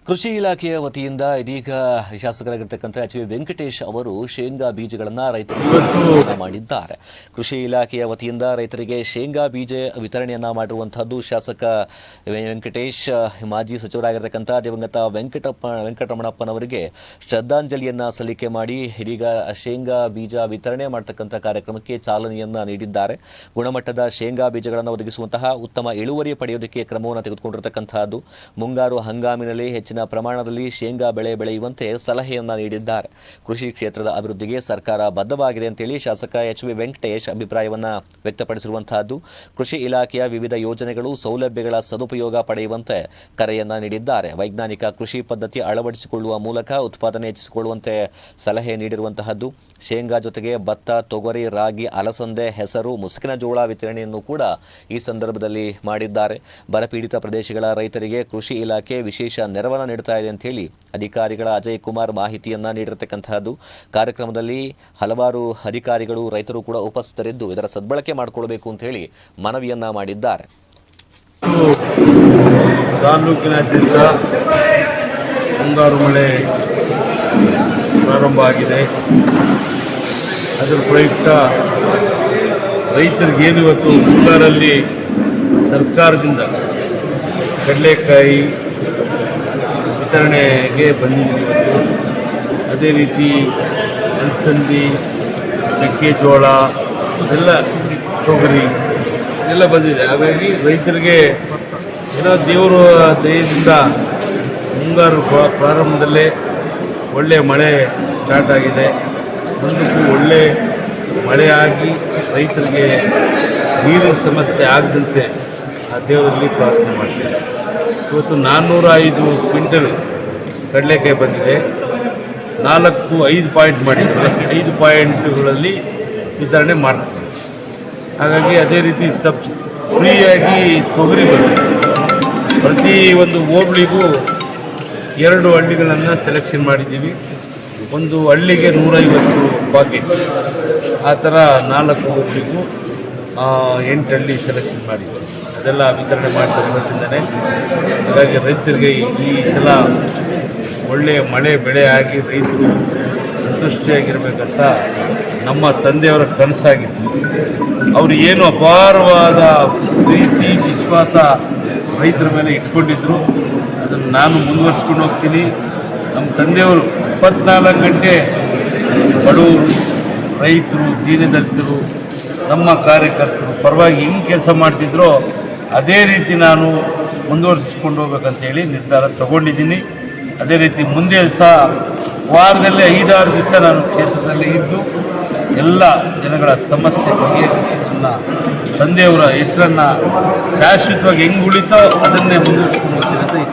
ಕೃಷಿ ಇಲಾಖೆಯ ವತಿಯಿಂದ ಇದೀಗ ಶಾಸಕರಾಗಿರ್ತಕ್ಕಂಥ ಎಚ್.ವಿ. ವೆಂಕಟೇಶ್ ಅವರು ಶೇಂಗಾ ಬೀಜಗಳನ್ನು ರೈತರಿಗೆ ಮಾಡಿದ್ದಾರೆ. ಕೃಷಿ ಇಲಾಖೆಯ ವತಿಯಿಂದ ರೈತರಿಗೆ ಶೇಂಗಾ ಬೀಜ ವಿತರಣೆಯನ್ನ ಮಾಡಿರುವಂತಹದ್ದು ಶಾಸಕ ವೆಂಕಟೇಶ್ ಮಾಜಿ ಸಚಿವರಾಗಿರ್ತಕ್ಕಂಥ ದಿವಂಗತ ವೆಂಕಟರಮಣಪ್ಪನವರಿಗೆ ಶ್ರದ್ಧಾಂಜಲಿಯನ್ನ ಸಲ್ಲಿಕೆ ಮಾಡಿ ಇದೀಗ ಶೇಂಗಾ ಬೀಜ ವಿತರಣೆ ಮಾಡತಕ್ಕಂಥ ಕಾರ್ಯಕ್ರಮಕ್ಕೆ ಚಾಲನೆಯನ್ನ ನೀಡಿದ್ದಾರೆ. ಗುಣಮಟ್ಟದ ಶೇಂಗಾ ಬೀಜಗಳನ್ನು ಒದಗಿಸುವಂತಹ ಉತ್ತಮ ಇಳುವರಿ ಪಡೆಯುವುದಕ್ಕೆ ಕ್ರಮವನ್ನು ತೆಗೆದುಕೊಂಡಿರತಕ್ಕಂತಹದ್ದು. ಮುಂಗಾರು ಹಂಗಾಮಿನಲ್ಲಿ ಹೆಚ್ಚಿನ ಪ್ರಮಾಣದಲ್ಲಿ ಶೇಂಗಾ ಬೆಳೆ ಬೆಳೆಯುವಂತೆ ಸಲಹೆಯನ್ನ ನೀಡಿದ್ದಾರೆ. ಕೃಷಿ ಕ್ಷೇತ್ರದ ಅಭಿವೃದ್ಧಿಗೆ ಸರ್ಕಾರ ಬದ್ಧವಾಗಿದೆ ಅಂತೇಳಿ ಶಾಸಕ ಎಚ್.ವಿ. ವೆಂಕಟೇಶ್ ಅಭಿಪ್ರಾಯವನ್ನ ವ್ಯಕ್ತಪಡಿಸಿರುವಂತಹದ್ದು. ಕೃಷಿ ಇಲಾಖೆಯ ವಿವಿಧ ಯೋಜನೆಗಳು ಸೌಲಭ್ಯಗಳ ಸದುಪಯೋಗ ಪಡೆಯುವಂತೆ ಕರೆಯನ್ನ ನೀಡಿದ್ದಾರೆ. ವೈಜ್ಞಾನಿಕ ಕೃಷಿ ಪದ್ಧತಿ ಅಳವಡಿಸಿಕೊಳ್ಳುವ ಮೂಲಕ ಉತ್ಪಾದನೆ ಹೆಚ್ಚಿಸಿಕೊಳ್ಳುವಂತೆ ಸಲಹೆ ನೀಡಿರುವಂತಹದ್ದು. ಶೇಂಗಾ ಜೊತೆಗೆ ಭತ್ತ, ತೊಗರಿ, ರಾಗಿ, ಅಲಸಂದೆ, ಹೆಸರು, ಮುಸುಕಿನ ಜೋಳ ವಿತರಣೆಯನ್ನು ಕೂಡ ಈ ಸಂದರ್ಭದಲ್ಲಿ ಮಾಡಿದ್ದಾರೆ. ಬರಪೀಡಿತ ಪ್ರದೇಶಗಳ ರೈತರಿಗೆ ಕೃಷಿ ಇಲಾಖೆ ವಿಶೇಷ ನೆರವನ್ನು ನೀಡುತ್ತಾ ಇದೆ ಅಂತ ಹೇಳಿ ಅಧಿಕಾರಿಗಳ ಅಜಯ್ ಕುಮಾರ್ ಮಾಹಿತಿಯನ್ನ ನೀಡಿರತಕ್ಕಂತಹದ್ದು. ಕಾರ್ಯಕ್ರಮದಲ್ಲಿ ಹಲವಾರು ಅಧಿಕಾರಿಗಳು, ರೈತರು ಕೂಡ ಉಪಸ್ಥಿತರಿದ್ದು ಇದರ ಸದ್ಬಳಕೆ ಮಾಡಿಕೊಳ್ಳಬೇಕು ಅಂತ ಹೇಳಿ ಮನವಿಯನ್ನ ಮಾಡಿದ್ದಾರೆ. ತಾಲೂಕಿನಾದ್ಯಂತ ಮುಂಗಾರು ಮಳೆ ಪ್ರಾರಂಭ ಆಗಿದೆ. ಅದರ ಪ್ರಯುಕ್ತ ರೈತರಿಗೇನು ಇವತ್ತು ಮುಂಗಾರಲ್ಲಿ ಸರ್ಕಾರದಿಂದ ಕಡಲೆಕಾಯಿ ವಿತರಣೆಗೆ ಬಂದಿದ್ದೀವಿ ಇವತ್ತು. ಅದೇ ರೀತಿ ಅಲಸಂದಿ, ಮೆಕ್ಕೆಜೋಳ, ಎಲ್ಲ ತೊಗರಿ ಎಲ್ಲ ಬಂದಿದೆ. ಹಾಗಾಗಿ ರೈತರಿಗೆ ಏನೋ ದೇವರ ದಯದಿಂದ ಮುಂಗಾರು ಪ್ರಾರಂಭದಲ್ಲೇ ಒಳ್ಳೆಯ ಮಳೆ ಸ್ಟಾರ್ಟ್ ಆಗಿದೆ. ಮುಂದಕ್ಕೂ ಒಳ್ಳೆ ಮಳೆಯಾಗಿ ರೈತರಿಗೆ ನೀರಿನ ಸಮಸ್ಯೆ ಆಗದಂತೆ ಆ ದೇವರಲ್ಲಿ ಪ್ರಾರ್ಥನೆ ಮಾಡ್ತೀವಿ. ಇವತ್ತು 405 ಕ್ವಿಂಟಲ್ ಕಡಲೆಕಾಯಿ ಬಂದಿದೆ. 5 ಪಾಯಿಂಟ್ ಮಾಡಿದ್ದಾರೆ. 5 ಪಾಯಿಂಟ್ಗಳಲ್ಲಿ ವಿತರಣೆ ಮಾಡ್ತೀವಿ. ಹಾಗಾಗಿ ಅದೇ ರೀತಿ ಫ್ರೀಯಾಗಿ ತೊಗರಿ ಬಂದಿದೆ. ಪ್ರತಿ ಒಂದು ಹೋಬಳಿಗೂ 2 ಹಳ್ಳಿಗಳನ್ನು ಸೆಲೆಕ್ಷನ್ ಮಾಡಿದ್ದೀವಿ. ಒಂದು ಹಳ್ಳಿಗೆ 150 ಪಾಕೆಟ್, ಆ ಥರ 4 ಹೋಬಳಿಗೂ 8 ಹಳ್ಳಿ ಸೆಲೆಕ್ಷನ್ ಮಾಡಿದ್ದೀವಿ. ಅದೆಲ್ಲ ವಿತರಣೆ ಮಾಡ್ತಾರೆ ಇವತ್ತಿಂದಲೇ. ಹಾಗಾಗಿ ರೈತರಿಗೆ ಈ ಸಲ ಒಳ್ಳೆಯ ಮಳೆ ಬೆಳೆ ಆಗಿ ರೈತರು ಸಂತುಷ್ಟಿಯಾಗಿರಬೇಕಂತ ನಮ್ಮ ತಂದೆಯವರ ಕನಸಾಗಿತ್ತು. ಅವರು ಏನು ಅಪಾರವಾದ ಪ್ರೀತಿ, ವಿಶ್ವಾಸ ರೈತರ ಮೇಲೆ ಇಟ್ಕೊಂಡಿದ್ರು. ಅದನ್ನು ನಾನು ಮುಂದುವರಿಸ್ಕೊಂಡು ಹೋಗ್ತೀನಿ. ನಮ್ಮ ತಂದೆಯವರು 24 ಗಂಟೆ ಬಡವರು, ರೈತರು, ದೀನದಲಿತರು, ನಮ್ಮ ಕಾರ್ಯಕರ್ತರು ಪರವಾಗಿ ಹೆಂಗೆ ಕೆಲಸ ಮಾಡ್ತಿದ್ರೋ ಅದೇ ರೀತಿ ನಾನು ಮುಂದುವರಿಸಿಕೊಂಡು ಹೋಗ್ಬೇಕಂತೇಳಿ ನಿರ್ಧಾರ ತಗೊಂಡಿದ್ದೀನಿ. ಅದೇ ರೀತಿ ಮುಂದೆ ಸಹ ವಾರದಲ್ಲಿ 5-6 ದಿವಸ ನಾನು ಕ್ಷೇತ್ರದಲ್ಲಿ ಇದ್ದು ಎಲ್ಲ ಜನಗಳ ಸಮಸ್ಯೆ ಬಗೆಹರಿಸಿ ನನ್ನ ತಂದೆಯವರ ಹೆಸರನ್ನು ಶಾಶ್ವತವಾಗಿ ಹೆಂಗೆ ಉಳಿತೋ ಅದನ್ನೇ ಮುಂದುವರಿಸ್ಕೊಂಡು ಹೋಗ್ತೀನಿ ಅಂತ ಈ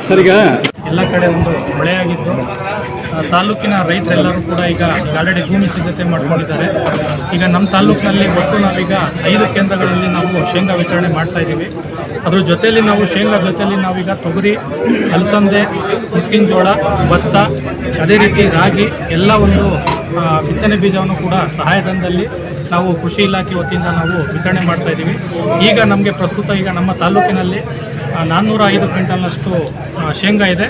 ಸರಿಗ ಎಲ್ಲ ಕಡೆ ಒಂದು ಮಳೆಯಾಗಿದ್ದು ತಾಲೂಕಿನ ರೈತರೆಲ್ಲರೂ ಕೂಡ ಈಗ ಆಲ್ರೆಡಿ ಭೂಮಿ ಸಿದ್ಧತೆ ಮಾಡ್ಕೊಂಡಿದ್ದಾರೆ. ಈಗ ನಮ್ಮ ತಾಲೂಕಿನಲ್ಲಿ ಒಟ್ಟು ನಾವೀಗ 5 ಕೇಂದ್ರಗಳಲ್ಲಿ ನಾವು ಶೇಂಗಾ ವಿತರಣೆ ಮಾಡ್ತಾ ಇದ್ದೀವಿ. ಅದ್ರ ಜೊತೆಯಲ್ಲಿ ನಾವು ಶೇಂಗಾ ಜೊತೆಯಲ್ಲಿ ನಾವೀಗ ತೊಗರಿ, ಅಲಸಂದೆ, ಮುಸ್ಕಿನ ಜೋಳ, ಭತ್ತ, ಅದೇ ರೀತಿ ರಾಗಿ ಎಲ್ಲ ಒಂದು ಬಿತ್ತನೆ ಬೀಜವನ್ನು ಕೂಡ ಸಹಾಯಧನದಲ್ಲಿ ನಾವು ಕೃಷಿ ಇಲಾಖೆ ವತಿಯಿಂದ ನಾವು ವಿತರಣೆ ಮಾಡ್ತಾ ಇದ್ದೀವಿ. ಈಗ ನಮಗೆ ಪ್ರಸ್ತುತ ಈಗ ನಮ್ಮ ತಾಲೂಕಿನಲ್ಲಿ 405 ಕ್ವಿಂಟಲ್ನಷ್ಟು ಶೇಂಗಾ ಇದೆ.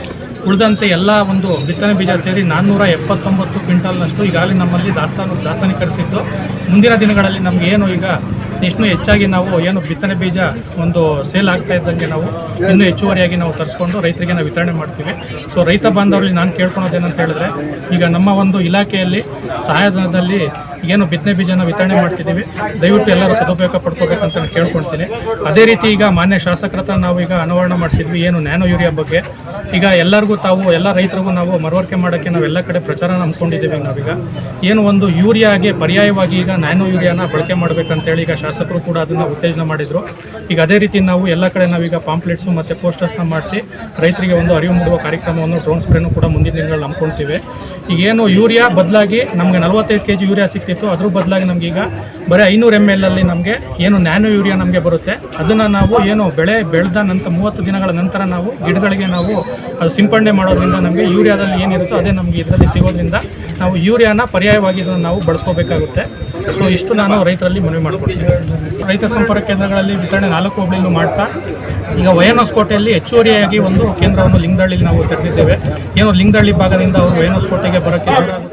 ಉಳಿದಂತೆ ಎಲ್ಲ ಒಂದು ಬಿತ್ತನೆ ಬೀಜ ಸೇರಿ 479 ಕ್ವಿಂಟಲ್ನಷ್ಟು ಈಗಾಗಲೇ ನಮ್ಮಲ್ಲಿ ದಾಸ್ತಾನೀಕರಿಸಿದ್ದು. ಮುಂದಿನ ದಿನಗಳಲ್ಲಿ ನಮಗೆ ಏನು ಈಗ ಇನ್ನೂ ಹೆಚ್ಚಾಗಿ ನಾವು ಏನು ಬಿತ್ತನೆ ಬೀಜ ಒಂದು ಸೇಲ್ ಆಗ್ತಾ ಇದ್ದಂಗೆ ನಾವು ಇನ್ನೂ ಹೆಚ್ಚುವರಿಯಾಗಿ ನಾವು ತರಿಸ್ಕೊಂಡು ರೈತರಿಗೆ ನಾವು ವಿತರಣೆ ಮಾಡ್ತೀವಿ. ಸೊ ರೈತ ಬಾಂಧವರಲ್ಲಿ ನಾನು ಕೇಳ್ಕೊಳೋದೇನಂತ ಹೇಳಿದ್ರೆ, ಈಗ ನಮ್ಮ ಒಂದು ಇಲಾಖೆಯಲ್ಲಿ ಸಹಾಯಧನದಲ್ಲಿ ಏನು ಬಿತ್ತನೆ ಬೀಜನ ವಿತರಣೆ ಮಾಡ್ತಿದ್ದೀವಿ, ದಯವಿಟ್ಟು ಎಲ್ಲರೂ ಸದುಪಯೋಗ ಪಡ್ಕೋಬೇಕಂತ ನಾನು ಕೇಳ್ಕೊಳ್ತೀನಿ. ಅದೇ ರೀತಿ ಈಗ ಮಾನ್ಯ ಶಾಸಕರ ಹತ್ರ ನಾವು ಈಗ ಅನಾವರಣ ಮಾಡಿಸಿದ್ವಿ ಏನು ನ್ಯಾನೋ ಯೂರಿಯಾ ಬಗ್ಗೆ. ಈಗ ಎಲ್ಲರಿಗೂ ಎಲ್ಲ ರೈತರಿಗೂ ನಾವು ಮನವರಿಕೆ ಮಾಡೋಕ್ಕೆ ನಾವೆಲ್ಲ ಕಡೆ ಪ್ರಚಾರ ನಂಬ್ಕೊಂಡಿದ್ದೀವಿ. ನಾವೀಗ ಏನು ಒಂದು ಯೂರಿಯಾಗೆ ಪರ್ಯಾಯವಾಗಿ ಈಗ ನ್ಯಾನೋ ಯೂರಿಯಾನ ಬಳಕೆ ಮಾಡಬೇಕಂತೇಳಿ ಈಗ ಶಾಸಕರು ಕೂಡ ಅದನ್ನು ಉತ್ತೇಜನ ಮಾಡಿದರು. ಈಗ ಅದೇ ರೀತಿ ನಾವು ಎಲ್ಲ ಕಡೆ ನಾವೀಗ ಪಾಂಪ್ಲೆಟ್ಸು ಮತ್ತು ಪೋಸ್ಟರ್ಸ್ನ ಮಾಡಿಸಿ ರೈತರಿಗೆ ಒಂದು ಅರಿವು ಮೂಡುವ ಕಾರ್ಯಕ್ರಮವನ್ನು ಡ್ರೋನ್ ಸ್ಪ್ರೇನು ಕೂಡ ಮುಂದಿನ ದಿನಗಳಲ್ಲಿ ನಂಬ್ಕೊಳ್ತೀವಿ. ಈಗೇನು ಯೂರಿಯಾ ಬದಲಾಗಿ ನಮಗೆ 45 kg ಯೂರಿಯಾ ಸಿಕ್ತಿತ್ತು, ಅದ್ರ ಬದಲಾಗಿ ನಮಗೀಗ ಬರೀ 500 ml ಅಲ್ಲಿ ನಮಗೆ ಏನು ನ್ಯಾನೋ ಯೂರಿಯಾ ನಮಗೆ ಬರುತ್ತೆ. ಅದನ್ನು ನಾವು ಏನು ಬೆಳೆ ಬೆಳೆದ ನಂತರ 30 ದಿನಗಳ ನಂತರ ನಾವು ಗಿಡಗಳಿಗೆ ನಾವು ಅದು ಸಿಂಪಡಣೆ ಮಾಡೋದ್ರಿಂದ ನಮಗೆ ಯೂರಿಯಾದಲ್ಲಿ ಏನಿರುತ್ತೋ ಅದೇ ನಮಗೆ ಇದರಲ್ಲಿ ಸಿಗೋದ್ರಿಂದ ನಾವು ಯೂರಿಯಾನ ಪರ್ಯಾಯವಾಗಿ ಇದನ್ನು ನಾವು ಬಳಸ್ಕೋಬೇಕಾಗುತ್ತೆ. ಸೊ ಇಷ್ಟು ನಾನು ರೈತರಲ್ಲಿ ಮನವಿ ಮಾಡಿಕೊಡ್ತೀನಿ. ರೈತ ಸಂಪರ್ಕ ಕೇಂದ್ರಗಳಲ್ಲಿ ವಿತರಣೆ 4 ಹೋಬಳಿಯಲ್ಲೂ ಮಾಡ್ತಾ ಈಗ ವೈಎನ್ಎಸ್ಕೋಟೆಯಲ್ಲಿ ಹೆಚ್ಚುವರಿಯಾಗಿ ಒಂದು ಕೇಂದ್ರವನ್ನು ಲಿಂಗದಳ್ಳಿಲಿ ನಾವು ತೆರೆದಿದ್ದೇವೆ. ಏನು ಲಿಂಗದಳ್ಳಿ ಭಾಗದಿಂದ ಅವರು ವೈಎನ್ಎಸ್ಕೋಟೆಗೆ ಬರೋಕ್ಕೆ ದೂರ ಆಗುತ್ತೆ